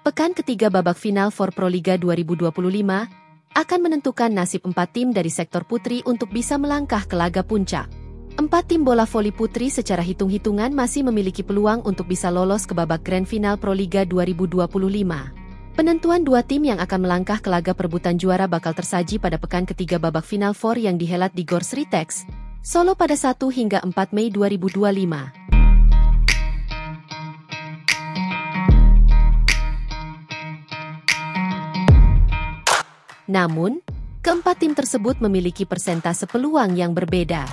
Pekan ketiga babak final for Proliga 2025 akan menentukan nasib 4 tim dari sektor putri untuk bisa melangkah ke laga puncak. 4 tim bola voli putri secara hitung-hitungan masih memiliki peluang untuk bisa lolos ke babak Grand Final Proliga 2025. Penentuan 2 tim yang akan melangkah ke laga perebutan juara bakal tersaji pada pekan ketiga babak Final Four yang dihelat di Gor Sritex, Solo pada 1 hingga 4 Mei 2025. Namun, keempat tim tersebut memiliki persentase peluang yang berbeda.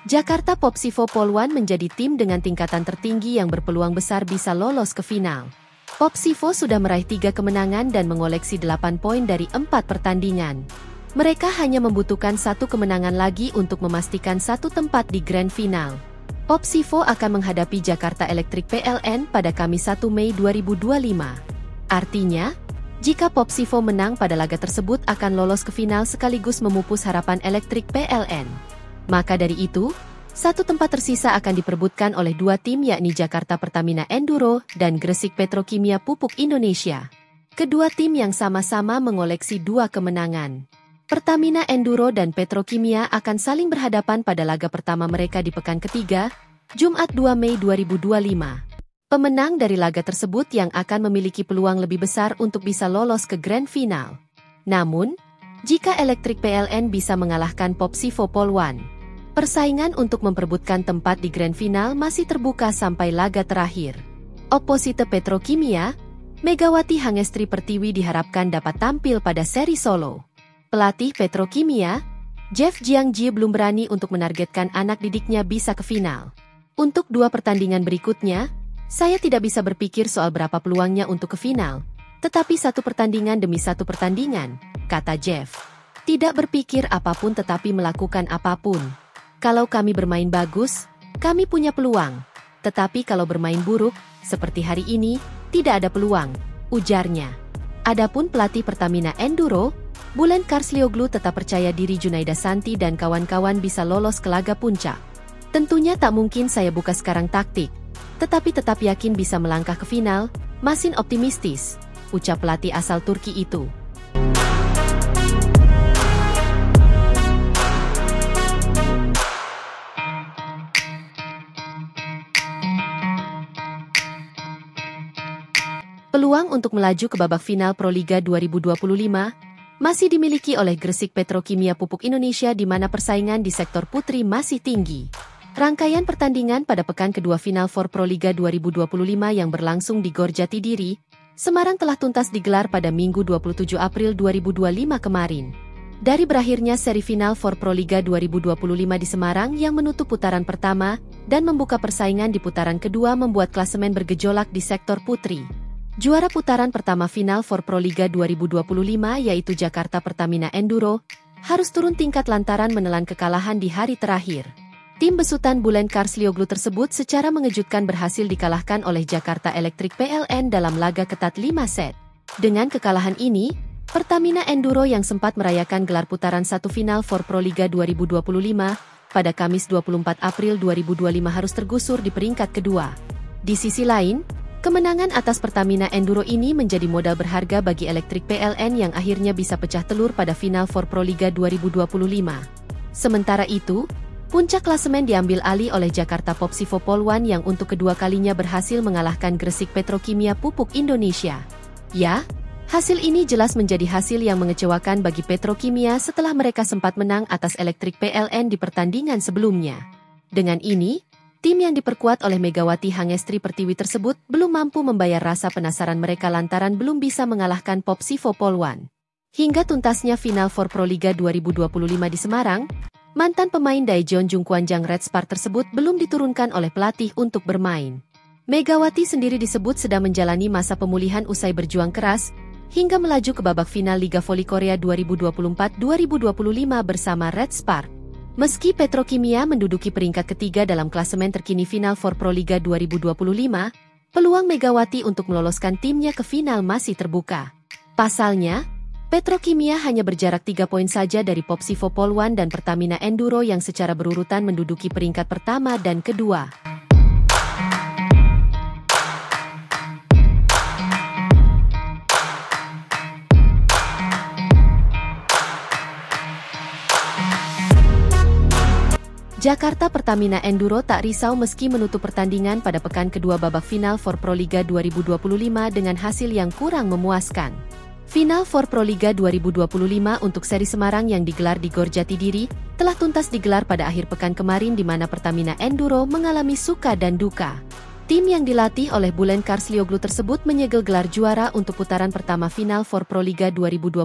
Jakarta Popsivo Polwan menjadi tim dengan tingkatan tertinggi yang berpeluang besar bisa lolos ke final. Popsivo sudah meraih 3 kemenangan dan mengoleksi 8 poin dari 4 pertandingan. Mereka hanya membutuhkan 1 kemenangan lagi untuk memastikan 1 tempat di Grand Final. Popsivo akan menghadapi Jakarta Electric PLN pada Kamis 1 Mei 2025. Artinya, jika Popsivo menang pada laga tersebut akan lolos ke final sekaligus memupus harapan Electric PLN. Maka dari itu, 1 tempat tersisa akan diperebutkan oleh 2 tim yakni Jakarta Pertamina Enduro dan Gresik Petrokimia Pupuk Indonesia. Kedua tim yang sama-sama mengoleksi 2 kemenangan. Pertamina Enduro dan Petrokimia akan saling berhadapan pada laga pertama mereka di pekan ketiga, Jumat 2 Mei 2025. Pemenang dari laga tersebut yang akan memiliki peluang lebih besar untuk bisa lolos ke Grand Final. Namun, jika Electric PLN bisa mengalahkan Popsivo Polwan, persaingan untuk memperebutkan tempat di Grand Final masih terbuka sampai laga terakhir. Opposite Petrokimia, Megawati Hangestri Pertiwi diharapkan dapat tampil pada seri solo. Pelatih Petrokimia, Jeff Jiangji belum berani untuk menargetkan anak didiknya bisa ke final. Untuk 2 pertandingan berikutnya, saya tidak bisa berpikir soal berapa peluangnya untuk ke final, tetapi 1 pertandingan demi 1 pertandingan, kata Jeff. Tidak berpikir apapun tetapi melakukan apapun. Kalau kami bermain bagus, kami punya peluang. Tetapi kalau bermain buruk, seperti hari ini, tidak ada peluang, ujarnya. Adapun pelatih Pertamina Enduro, Bulen Karslioglu tetap percaya diri Junaida Santi dan kawan-kawan bisa lolos ke laga puncak. Tentunya tak mungkin saya buka sekarang taktik, tetapi tetap yakin bisa melangkah ke final, makin optimistis, ucap pelatih asal Turki itu. Peluang untuk melaju ke babak final Proliga 2025 masih dimiliki oleh Gresik Petrokimia Pupuk Indonesia di mana persaingan di sektor putri masih tinggi. Rangkaian pertandingan pada pekan kedua final for Proliga 2025 yang berlangsung di Gor Jatidiri, Semarang telah tuntas digelar pada Minggu 27 April 2025 kemarin. Dari berakhirnya seri final for Proliga 2025 di Semarang yang menutup putaran pertama dan membuka persaingan di putaran kedua membuat klasemen bergejolak di sektor putri. Juara putaran pertama final for Proliga 2025 yaitu Jakarta Pertamina Enduro, harus turun tingkat lantaran menelan kekalahan di hari terakhir. Tim besutan Bulen Karslioglu tersebut secara mengejutkan berhasil dikalahkan oleh Jakarta Electric PLN dalam laga ketat 5 set. Dengan kekalahan ini, Pertamina Enduro yang sempat merayakan gelar putaran 1 final for Proliga 2025 pada Kamis 24 April 2025 harus tergusur di peringkat kedua. Di sisi lain, kemenangan atas Pertamina Enduro ini menjadi modal berharga bagi Electric PLN yang akhirnya bisa pecah telur pada final for Proliga 2025. Sementara itu, puncak klasemen diambil alih oleh Jakarta Popsivo Polwan yang untuk kedua kalinya berhasil mengalahkan Gresik Petrokimia Pupuk Indonesia. Ya, hasil ini jelas menjadi hasil yang mengecewakan bagi Petrokimia setelah mereka sempat menang atas Electric PLN di pertandingan sebelumnya. Dengan ini, tim yang diperkuat oleh Megawati Hangestri Pertiwi tersebut belum mampu membayar rasa penasaran mereka lantaran belum bisa mengalahkan Popsivo Polwan. Hingga tuntasnya final for Proliga 2025 di Semarang, mantan pemain Daejeon Jungkwanjang Red Spar tersebut belum diturunkan oleh pelatih untuk bermain. Megawati sendiri disebut sedang menjalani masa pemulihan usai berjuang keras, hingga melaju ke babak final Liga Voli Korea 2024-2025 bersama Red Spar. Meski Petrokimia menduduki peringkat ketiga dalam klasemen terkini final for Proliga 2025, peluang Megawati untuk meloloskan timnya ke final masih terbuka. Pasalnya, Petrokimia hanya berjarak 3 poin saja dari Popsivo Polwan dan Pertamina Enduro yang secara berurutan menduduki peringkat pertama dan kedua. Jakarta Pertamina Enduro tak risau meski menutup pertandingan pada pekan kedua babak final For Pro Liga 2025 dengan hasil yang kurang memuaskan. Final For Pro Liga 2025 untuk seri Semarang yang digelar di Gor Jatidiri telah tuntas digelar pada akhir pekan kemarin di mana Pertamina Enduro mengalami suka dan duka. Tim yang dilatih oleh Bülent Karslioglu tersebut menyegel gelar juara untuk putaran pertama final For Pro Liga 2025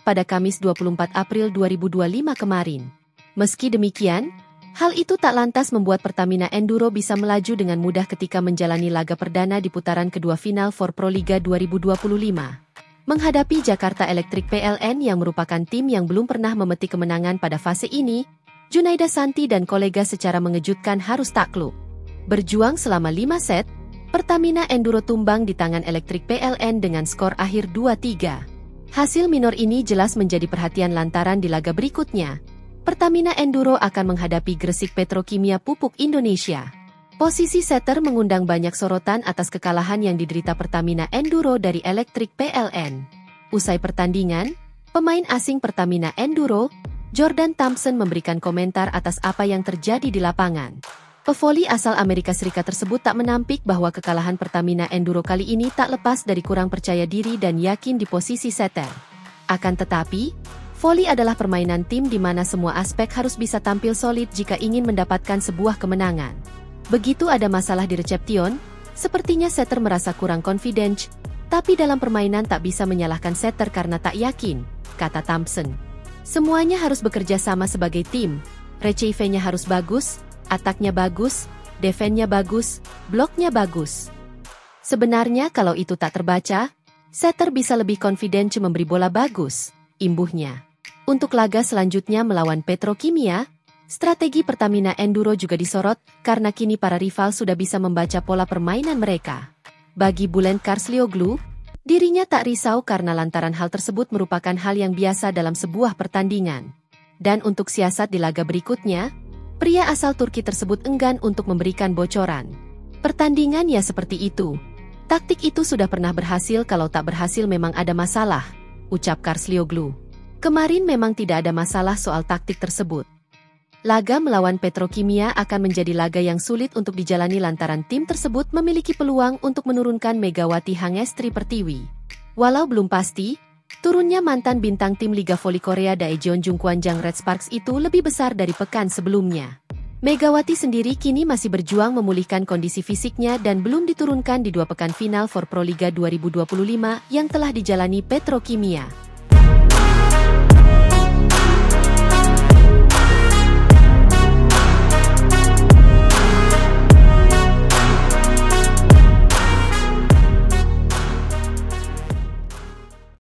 pada Kamis 24 April 2025 kemarin. Meski demikian, hal itu tak lantas membuat Pertamina Enduro bisa melaju dengan mudah ketika menjalani laga perdana di putaran kedua final For Pro Liga 2025. Menghadapi Jakarta Electric PLN yang merupakan tim yang belum pernah memetik kemenangan pada fase ini, Junaida Santi dan kolega secara mengejutkan harus takluk. Berjuang selama 5 set, Pertamina Enduro tumbang di tangan Electric PLN dengan skor akhir 2-3. Hasil minor ini jelas menjadi perhatian lantaran di laga berikutnya, Pertamina Enduro akan menghadapi Gresik Petrokimia Pupuk Indonesia. Posisi setter mengundang banyak sorotan atas kekalahan yang diderita Pertamina Enduro dari Electric PLN. Usai pertandingan, pemain asing Pertamina Enduro, Jordan Thompson memberikan komentar atas apa yang terjadi di lapangan. Pevoli asal Amerika Serikat tersebut tak menampik bahwa kekalahan Pertamina Enduro kali ini tak lepas dari kurang percaya diri dan yakin di posisi setter. Akan tetapi, voli adalah permainan tim di mana semua aspek harus bisa tampil solid jika ingin mendapatkan sebuah kemenangan. Begitu ada masalah di reception, sepertinya setter merasa kurang confident, tapi dalam permainan tak bisa menyalahkan setter karena tak yakin, kata Thompson. Semuanya harus bekerja sama sebagai tim, receive-nya harus bagus, ataknya bagus, defense-nya bagus, bloknya bagus. Sebenarnya kalau itu tak terbaca, setter bisa lebih confident memberi bola bagus, imbuhnya. Untuk laga selanjutnya melawan Petrokimia, strategi Pertamina Enduro juga disorot karena kini para rival sudah bisa membaca pola permainan mereka. Bagi Bülent Karslioglu, dirinya tak risau karena lantaran hal tersebut merupakan hal yang biasa dalam sebuah pertandingan. Dan untuk siasat di laga berikutnya, pria asal Turki tersebut enggan untuk memberikan bocoran. Pertandingan ya seperti itu. Taktik itu sudah pernah berhasil, kalau tak berhasil memang ada masalah, ucap Karslioglu. Kemarin memang tidak ada masalah soal taktik tersebut. Laga melawan Petrokimia akan menjadi laga yang sulit untuk dijalani lantaran tim tersebut memiliki peluang untuk menurunkan Megawati Hangestri Pertiwi. Walau belum pasti, turunnya mantan bintang tim Liga Voli Korea Daejeon Jungkwanjang Red Sparks itu lebih besar dari pekan sebelumnya. Megawati sendiri kini masih berjuang memulihkan kondisi fisiknya dan belum diturunkan di 2 pekan final For Pro Liga 2025 yang telah dijalani Petrokimia.